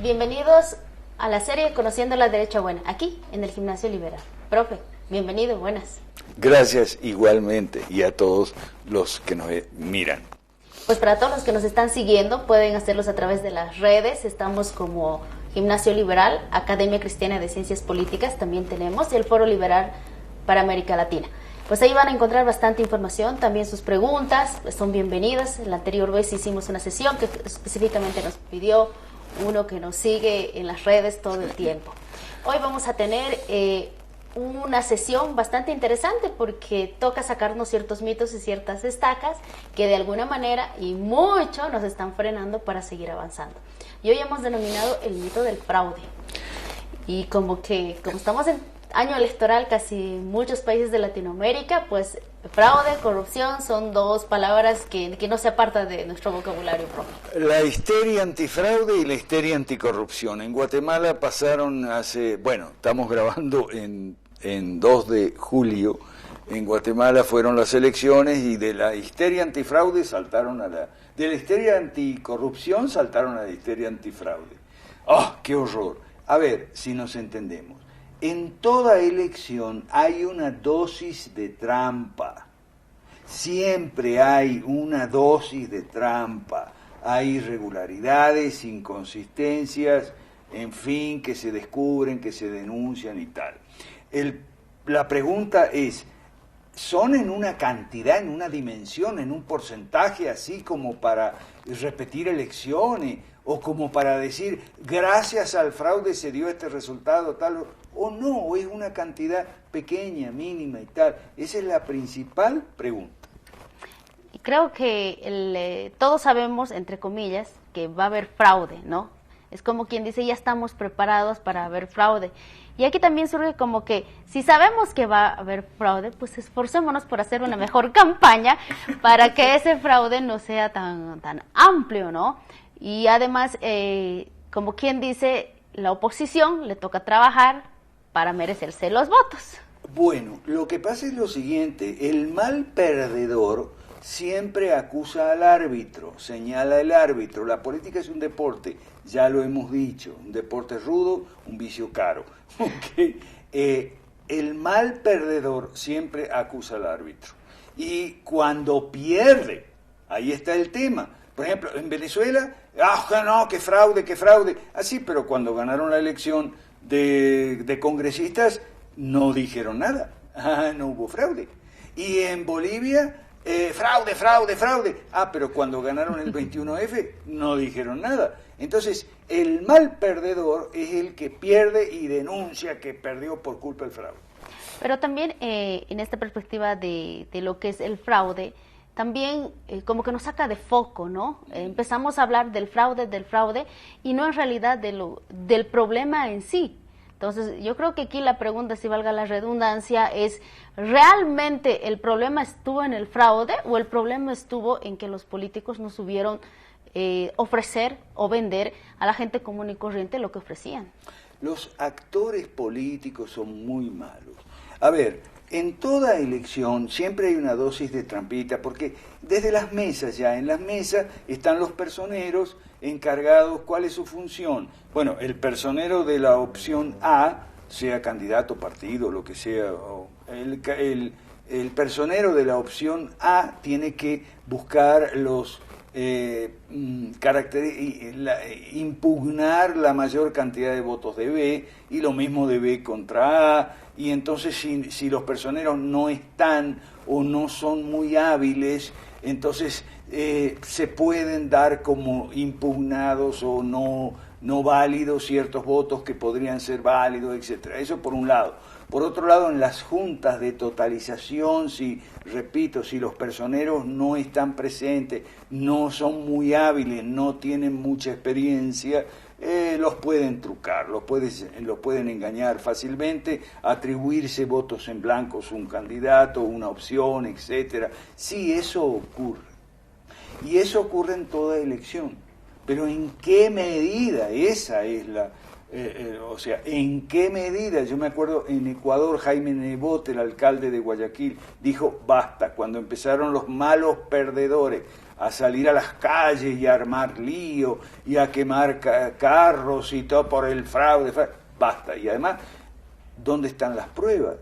Bienvenidos a la serie Conociendo la Derecha Buena, aquí en el Gimnasio Liberal. Profe, bienvenido, buenas. Gracias igualmente y a todos los que nos miran. Pues para todos los que nos están siguiendo, pueden hacerlos a través de las redes. Estamos como Gimnasio Liberal, Academia Cristiana de Ciencias Políticas, también tenemos, y el Foro Liberal para América Latina. Pues ahí van a encontrar bastante información, también sus preguntas son bienvenidas. La anterior vez hicimos una sesión que específicamente nos pidió uno que nos sigue en las redes todo el tiempo. Hoy vamos a tener una sesión bastante interesante porque toca sacarnos ciertos mitos y ciertas estacas que de alguna manera y mucho nos están frenando para seguir avanzando. Y hoy hemos denominado el mito del fraude. Y como estamos en año electoral casi muchos países de Latinoamérica, pues fraude, corrupción son dos palabras que no se apartan de nuestro vocabulario propio. La histeria antifraude y la histeria anticorrupción. En Guatemala pasaron estamos grabando en 2 de julio, en Guatemala fueron las elecciones y de la histeria antifraude de la histeria anticorrupción saltaron a la histeria antifraude. ¡Oh, qué horror! A ver, si nos entendemos. En toda elección hay una dosis de trampa. Siempre hay una dosis de trampa. Hay irregularidades, inconsistencias, en fin, que se descubren, que se denuncian y tal. La pregunta es, ¿son en una cantidad, en una dimensión, en un porcentaje así como para repetir elecciones o como para decir, gracias al fraude se dio este resultado tal o no, o es una cantidad pequeña, mínima y tal? Esa es la principal pregunta. Y creo que todos sabemos, entre comillas, que va a haber fraude, ¿no? Es como quien dice, ya estamos preparados para haber fraude. Y aquí también surge como que, si sabemos que va a haber fraude, pues esforcémonos por hacer una mejor campaña para que ese fraude no sea tan amplio, ¿no? Y además, como quien dice, la oposición le toca trabajar para merecerse los votos. Bueno, lo que pasa es lo siguiente, el mal perdedor siempre acusa al árbitro, señala el árbitro. La política es un deporte, ya lo hemos dicho, un deporte rudo, un vicio caro. Okay. El mal perdedor siempre acusa al árbitro. Y cuando pierde, ahí está el tema. Por ejemplo, en Venezuela, no, qué fraude. Así, pero cuando ganaron la elección de congresistas, no dijeron nada. No hubo fraude. Y en Bolivia, fraude. Pero cuando ganaron el 21F, no dijeron nada. Entonces, el mal perdedor es el que pierde y denuncia que perdió por culpa del fraude. Pero también, en esta perspectiva de lo que es el fraude, también como que nos saca de foco, ¿no? Empezamos a hablar del fraude, y no en realidad del problema en sí. Entonces, yo creo que aquí la pregunta, si valga la redundancia, es, ¿realmente el problema estuvo en el fraude o el problema estuvo en que los políticos no supieron ofrecer o vender a la gente común y corriente lo que ofrecían? Los actores políticos son muy malos. A ver, en toda elección siempre hay una dosis de trampita, porque desde las mesas en las mesas están los personeros encargados. ¿Cuál es su función? Bueno, el personero de la opción A, sea candidato, partido, lo que sea, el personero de la opción A tiene que buscar impugnar la mayor cantidad de votos de B, y lo mismo de B contra A. Y entonces si los personeros no están o no son muy hábiles, entonces se pueden dar como impugnados o no válidos ciertos votos que podrían ser válidos, etcétera. Eso por un lado. Por otro lado, en las juntas de totalización, si los personeros no están presentes, no son muy hábiles, no tienen mucha experiencia, los pueden trucar, los pueden engañar fácilmente, atribuirse votos en blanco a un candidato, una opción, etcétera. Sí, eso ocurre. Y eso ocurre en toda elección. Pero ¿en qué medida? Esa es ¿en qué medida? Yo me acuerdo en Ecuador, Jaime Nebot, el alcalde de Guayaquil, dijo basta, cuando empezaron los malos perdedores a salir a las calles y a armar lío y a quemar carros y todo por el fraude. Basta. Y además, ¿dónde están las pruebas?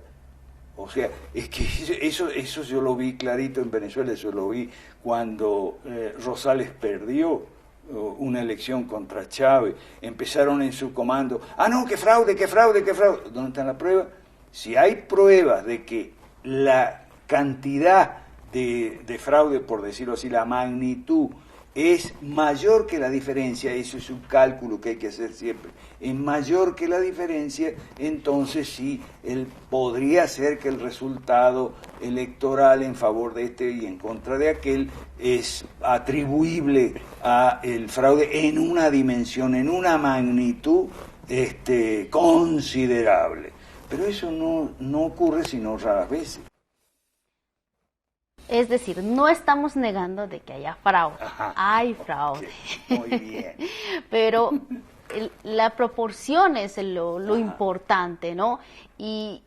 O sea, es que eso yo lo vi clarito en Venezuela, eso lo vi cuando Rosales perdió una elección contra Chávez. Empezaron en su comando, no, que fraude, que fraude, que fraude. ¿Dónde están las pruebas? Si hay pruebas de que la cantidad de fraude, por decirlo así, la magnitud, es mayor que la diferencia, eso es un cálculo que hay que hacer siempre, es mayor que la diferencia, entonces sí, podría ser que el resultado electoral en favor de este y en contra de aquel es atribuible a el fraude en una dimensión, en una magnitud considerable. Pero eso no ocurre sino raras veces. Es decir, no estamos negando de que haya fraude. Ajá. Hay fraude. Okay. Muy bien. Pero la proporción es lo importante, ¿no? Y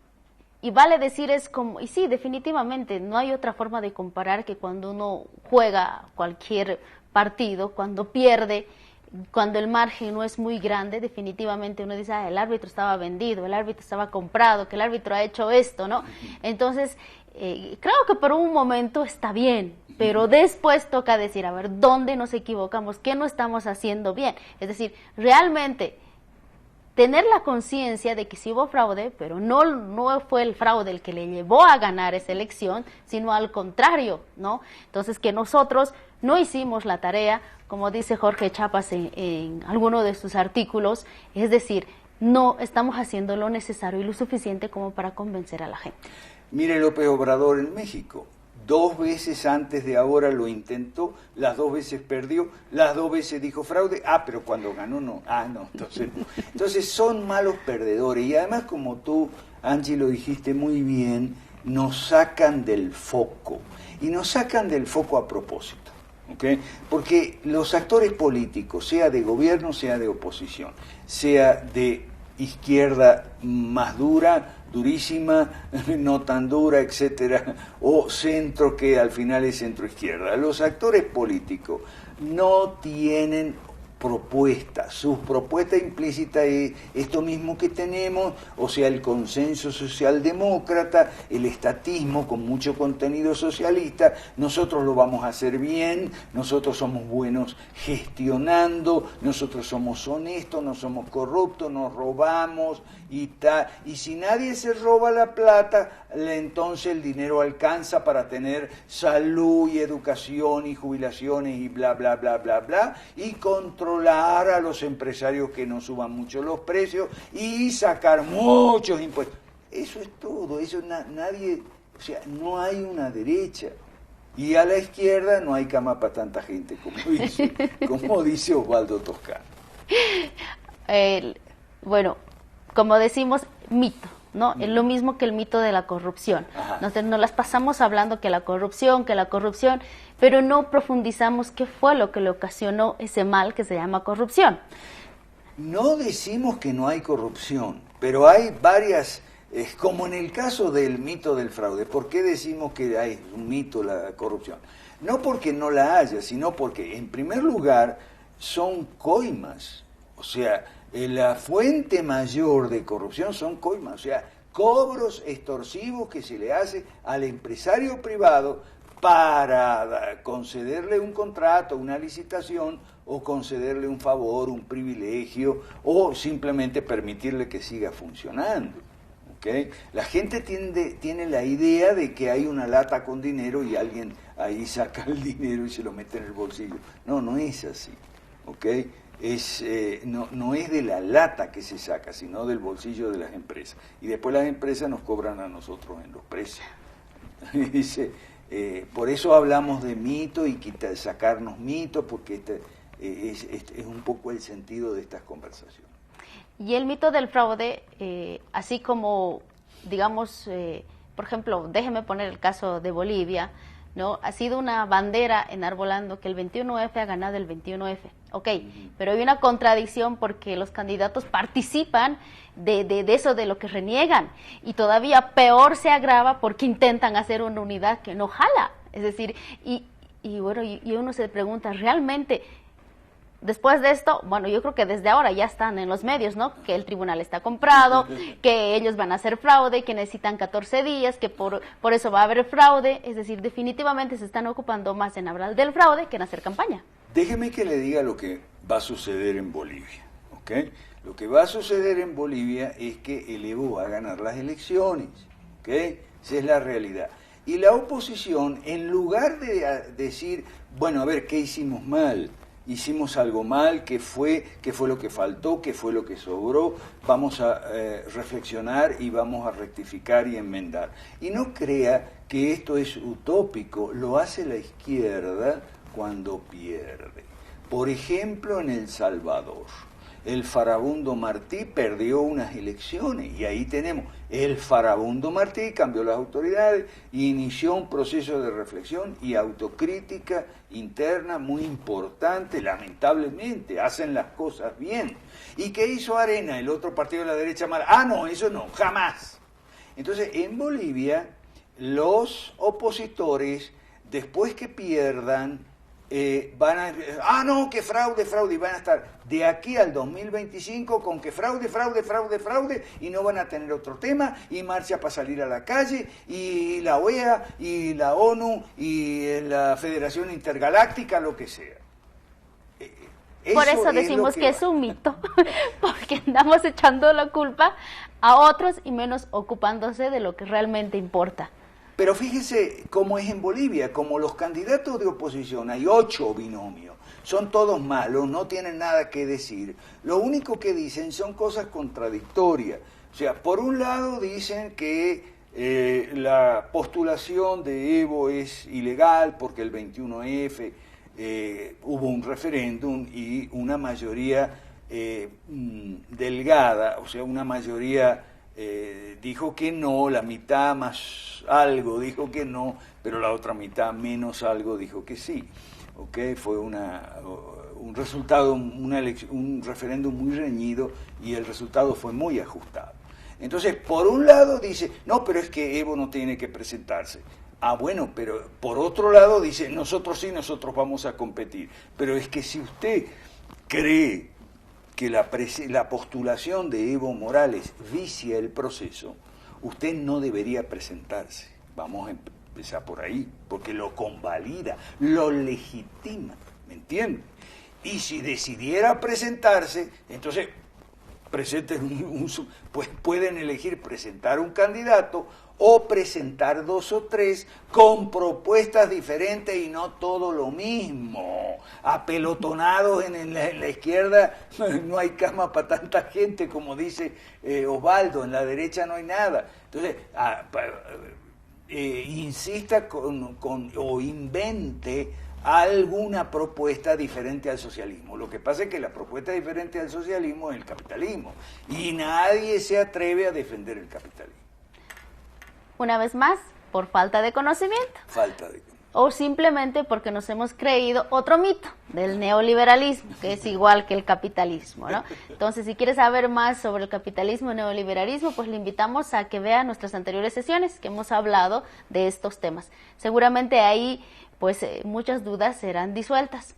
vale decir, es como, y sí, definitivamente, no hay otra forma de comparar que cuando uno juega cualquier partido, cuando pierde, cuando el margen no es muy grande, definitivamente uno dice, el árbitro estaba vendido, el árbitro estaba comprado, que el árbitro ha hecho esto, ¿no? Entonces, creo que por un momento está bien, pero después toca decir, a ver, ¿dónde nos equivocamos? ¿Qué no estamos haciendo bien? Es decir, realmente tener la conciencia de que sí hubo fraude, pero no fue el fraude el que le llevó a ganar esa elección, sino al contrario, ¿no? Entonces, que nosotros no hicimos la tarea, como dice Jorge Chapas en alguno de sus artículos, es decir, no estamos haciendo lo necesario y lo suficiente como para convencer a la gente. Mire López Obrador en México, 2 veces antes de ahora lo intentó, las 2 veces perdió, las 2 veces dijo fraude, pero cuando ganó no, entonces no. Entonces son malos perdedores y además, como tú, Angie, lo dijiste muy bien, nos sacan del foco y nos sacan del foco a propósito. ¿Okay? Porque los actores políticos, sea de gobierno, sea de oposición, sea de izquierda más dura, durísima, no tan dura, etcétera, o centro que al final es centro-izquierda, los actores políticos no tienen propuesta, su propuesta implícita es esto mismo que tenemos, o sea, el consenso socialdemócrata, el estatismo con mucho contenido socialista, nosotros lo vamos a hacer bien, nosotros somos buenos gestionando, nosotros somos honestos, no somos corruptos, nos robamos y tal, y si nadie se roba la plata, entonces el dinero alcanza para tener salud y educación y jubilaciones y bla, bla, bla, bla, bla, y controlar a los empresarios que no suban mucho los precios y sacar muchos impuestos. Eso es todo, eso nadie, o sea, no hay una derecha. Y a la izquierda no hay cama para tanta gente, como dice Osvaldo Toscano. Bueno, como decimos, mito, ¿no? Es lo mismo que el mito de la corrupción. Entonces nos las pasamos hablando que la corrupción, pero no profundizamos qué fue lo que le ocasionó ese mal que se llama corrupción. No decimos que no hay corrupción, pero hay varias, como en el caso del mito del fraude. ¿Por qué decimos que hay un mito la corrupción? No porque no la haya, sino porque, en primer lugar, son coimas, o sea, la fuente mayor de corrupción son coimas, o sea, cobros extorsivos que se le hace al empresario privado para concederle un contrato, una licitación, o concederle un favor, un privilegio, o simplemente permitirle que siga funcionando. ¿Okay? La gente tiene la idea de que hay una lata con dinero y alguien ahí saca el dinero y se lo mete en el bolsillo. No es así. ¿Okay? No es de la lata que se saca, sino del bolsillo de las empresas. Y después las empresas nos cobran a nosotros en los precios. Dice, por eso hablamos de mito y sacarnos mitos, porque es un poco el sentido de estas conversaciones. Y el mito del fraude, así como, digamos, por ejemplo, déjeme poner el caso de Bolivia, ¿no? Ha sido una bandera enarbolando que el 21F ha ganado el 21F. Ok, pero hay una contradicción porque los candidatos participan de eso, de lo que reniegan, y todavía peor se agrava porque intentan hacer una unidad que no jala. Es decir, y Y bueno, y uno se pregunta, ¿realmente después de esto? Bueno, yo creo que desde ahora ya están en los medios, ¿no? Que el tribunal está comprado, que ellos van a hacer fraude, que necesitan 14 días, que por eso va a haber fraude. Es decir, definitivamente se están ocupando más en hablar del fraude que en hacer campaña. Déjeme que le diga lo que va a suceder en Bolivia, ¿ok? Lo que va a suceder en Bolivia es que el Evo va a ganar las elecciones, ¿ok? Esa es la realidad. Y la oposición, en lugar de decir, bueno, a ver, ¿qué hicimos mal? Hicimos algo mal, ¿qué fue lo que faltó? ¿Qué fue lo que sobró? Vamos a reflexionar y vamos a rectificar y enmendar. Y no crea que esto es utópico, lo hace la izquierda cuando pierde. Por ejemplo, en El Salvador, el farabundo Martí perdió unas elecciones y ahí tenemos, el farabundo Martí cambió las autoridades e inició un proceso de reflexión y autocrítica interna muy importante. Lamentablemente hacen las cosas bien. ¿Y qué hizo Arena, el otro partido de la derecha mala? Ah, no, eso no, jamás. Entonces, en Bolivia, los opositores, después que pierdan, van a, no, que fraude, y van a estar de aquí al 2025 con que fraude, y no van a tener otro tema, y marcha para salir a la calle, y la OEA, y la ONU, y la Federación Intergaláctica, lo que sea. Por eso decimos que es un mito, porque andamos echando la culpa a otros y menos ocupándose de lo que realmente importa. Pero fíjese cómo es en Bolivia, como los candidatos de oposición, hay 8 binomios, son todos malos, no tienen nada que decir, lo único que dicen son cosas contradictorias. O sea, por un lado dicen que la postulación de Evo es ilegal porque el 21F hubo un referéndum y una mayoría delgada, o sea, una mayoría dijo que no, la mitad más algo dijo que no, pero la otra mitad menos algo dijo que sí. ¿Okay? Fue un resultado, un referéndum muy reñido y el resultado fue muy ajustado. Entonces, por un lado dice, no, pero es que Evo no tiene que presentarse. Ah, bueno, pero por otro lado dice, nosotros sí, nosotros vamos a competir. Pero es que si usted cree que la postulación de Evo Morales vicia el proceso, usted no debería presentarse. Vamos a empezar por ahí, porque lo convalida, lo legitima, ¿me entiende? Y si decidiera presentarse, entonces pues pueden elegir presentar un candidato o presentar 2 o 3 con propuestas diferentes y no todo lo mismo. Apelotonados en la izquierda no hay cama para tanta gente, como dice Osvaldo, en la derecha no hay nada. Entonces, insista o invente alguna propuesta diferente al socialismo. Lo que pasa es que la propuesta diferente al socialismo es el capitalismo y nadie se atreve a defender el capitalismo. Una vez más, por falta de conocimiento. O simplemente porque nos hemos creído otro mito del neoliberalismo, que es igual que el capitalismo, ¿no? Entonces, si quieres saber más sobre el capitalismo y neoliberalismo, pues le invitamos a que vea nuestras anteriores sesiones que hemos hablado de estos temas. Seguramente ahí, pues, muchas dudas serán disueltas.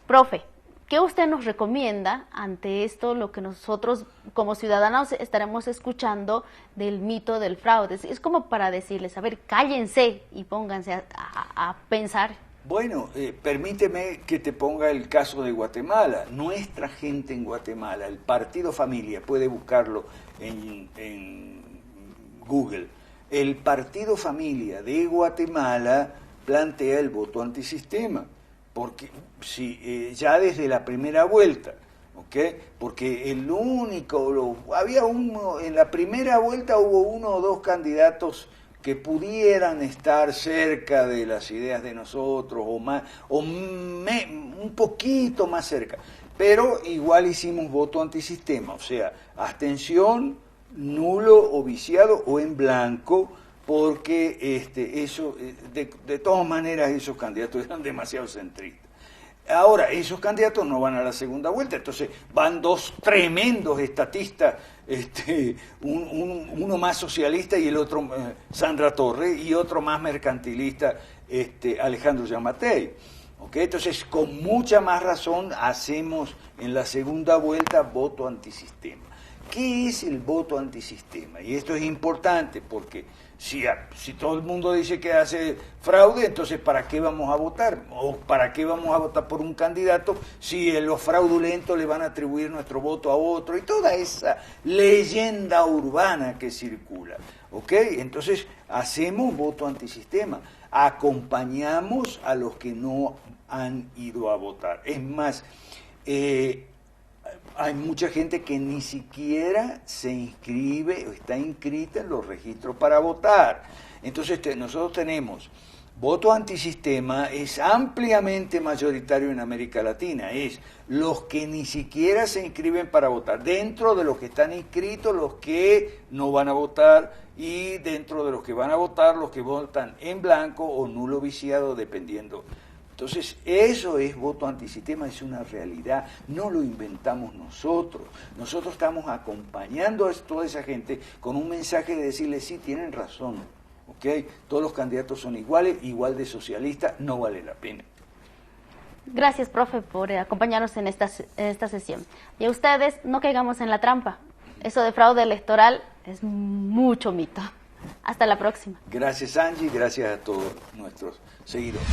Profe, ¿qué usted nos recomienda ante esto, lo que nosotros como ciudadanos estaremos escuchando del mito del fraude? Es como para decirles, a ver, cállense y pónganse a pensar. Bueno, permíteme que te ponga el caso de Guatemala. Nuestra gente en Guatemala, el Partido Familia, puede buscarlo en Google. El Partido Familia de Guatemala plantea el voto antisistema. Porque ya desde la primera vuelta, ¿okay? Porque había en la primera vuelta hubo 1 o 2 candidatos que pudieran estar cerca de las ideas de nosotros un poquito más cerca, pero igual hicimos voto antisistema, o sea, abstención, nulo o viciado o en blanco, porque de todas maneras esos candidatos eran demasiado centristas. Ahora, esos candidatos no van a la segunda vuelta, entonces van dos tremendos estatistas, uno más socialista y el otro, Sandra Torres, y otro más mercantilista, Alejandro Giammattei. ¿Okay? Entonces, con mucha más razón hacemos en la segunda vuelta voto antisistema. ¿Qué es el voto antisistema? Y esto es importante porque si todo el mundo dice que hace fraude, entonces ¿para qué vamos a votar? ¿O para qué vamos a votar por un candidato si los fraudulentos le van a atribuir nuestro voto a otro? Y toda esa leyenda urbana que circula. ¿Ok? Entonces hacemos voto antisistema. Acompañamos a los que no han ido a votar. Es más, hay mucha gente que ni siquiera se inscribe o está inscrita en los registros para votar. Entonces nosotros tenemos voto antisistema, es ampliamente mayoritario en América Latina, es los que ni siquiera se inscriben para votar, dentro de los que están inscritos los que no van a votar y dentro de los que van a votar los que votan en blanco o nulo viciado dependiendo. Entonces, eso es voto antisistema, es una realidad, no lo inventamos nosotros. Nosotros estamos acompañando a toda esa gente con un mensaje de decirles, sí, tienen razón, ¿ok? Todos los candidatos son iguales, igual de socialistas, no vale la pena. Gracias, profe, por acompañarnos en esta sesión. Y a ustedes, no caigamos en la trampa. Eso de fraude electoral es mucho mito. Hasta la próxima. Gracias, Angie, gracias a todos nuestros seguidores.